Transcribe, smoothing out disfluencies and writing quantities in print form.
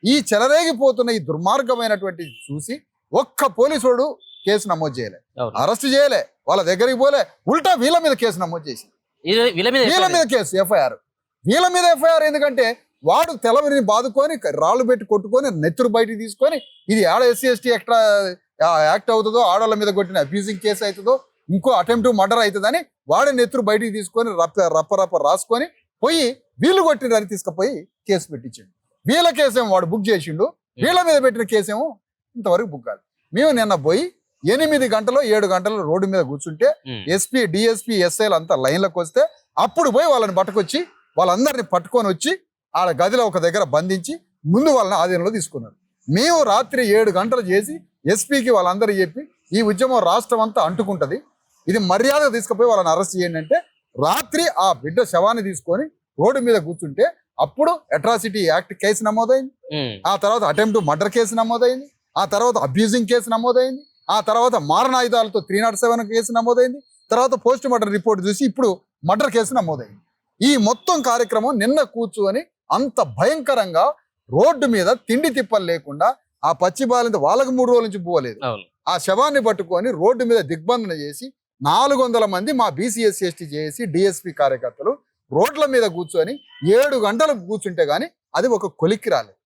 ఈ చెలరేగిపోతున్న ఈ దుర్మార్గమైనటువంటి చూసి ఒక్క పోలీసుడు కేసు నమోదు చేయలే, అరెస్ట్ చేయలే, వాళ్ళ దగ్గరికి పోలే, ఉల్టా వీళ్ళ మీద కేసు నమోదు చేసి వీళ్ళ మీద కేసు ఎఫ్ఐఆర్. వీళ్ళ మీద ఎఫ్ఐఆర్ ఎందుకంటే వాడు తెలవరిని బాదుకొని రాళ్ళు పెట్టి కొట్టుకొని నెత్తురు బయటికి తీసుకొని ఇది ఆడ ఎస్సీ ఎస్టీ యాక్ట్ అవుతుందో, ఆడవాళ్ళ మీద కొట్టిన అబ్యూజింగ్ కేసు అవుతుందో, ఇంకో అటెంప్ట్ మర్డర్ అవుతుందని వాడే నెత్తురు బయటికి తీసుకొని రప్ప రాసుకొని పోయి వీళ్ళు కొట్టినని తీసుకుపోయి కేసు పెట్టించిండు. వీళ్ళ కేసేమో వాడు బుక్ చేసిండు, వీళ్ళ మీద పెట్టిన కేసేమో ఇంతవరకు బుక్ కాదు. మేము నిన్న పోయి 8 గంటలు 7 గంటలు రోడ్డు మీద కూర్చుంటే ఎస్పీ డిఎస్పీ ఎస్ఐలు అంతా లైన్లకు వస్తే అప్పుడు పోయి వాళ్ళని పట్టుకొచ్చి వాళ్ళందరినీ పట్టుకొని వచ్చి ఆడ గదిలో ఒక దగ్గర బంధించి ముందు వాళ్ళని ఆధీనంలో తీసుకున్నారు. మేము రాత్రి 7 గంటలు చేసి ఎస్పీకి వాళ్ళందరూ చెప్పి ఈ ఉద్యమం రాష్ట్రం అంతా అంటుకుంటది, ఇది మర్యాద తీసుకుపోయి వాళ్ళని అరెస్ట్ చేయండి అంటే రాత్రి ఆ బిడ్డ శవాన్ని తీసుకొని రోడ్డు మీద కూర్చుంటే అప్పుడు అట్రాసిటీ యాక్ట్ కేసు నమోదైంది, ఆ తర్వాత అటెంప్ట్ మర్డర్ కేసు నమోదైంది, ఆ తర్వాత అబ్యూజింగ్ కేసు నమోదైంది, ఆ తర్వాత మారణాయుధాలతో 307 కేసు నమోదైంది, తర్వాత పోస్ట్ మార్టం రిపోర్ట్ చూసి ఇప్పుడు మర్డర్ కేసు నమోదైంది. ఈ మొత్తం కార్యక్రమం నిన్న కూర్చొని అంత భయంకరంగా రోడ్డు మీద తిండి తిప్పలు లేకుండా ఆ పచ్చిబాలింత వాళ్ళకి 3 రోజుల నుంచి పోలేదు, ఆ శవాన్ని పట్టుకొని రోడ్డు మీద దిగ్బంధన చేసి 400 మంది మా బీసీఎస్సీ ఎస్టీ చేసి డిఎస్పీ కార్యకర్తలు రోడ్ల మీద కూర్చొని 7 గంటలు కూర్చుంటే గానీ అది ఒక కొలిక్కి రాలేదు.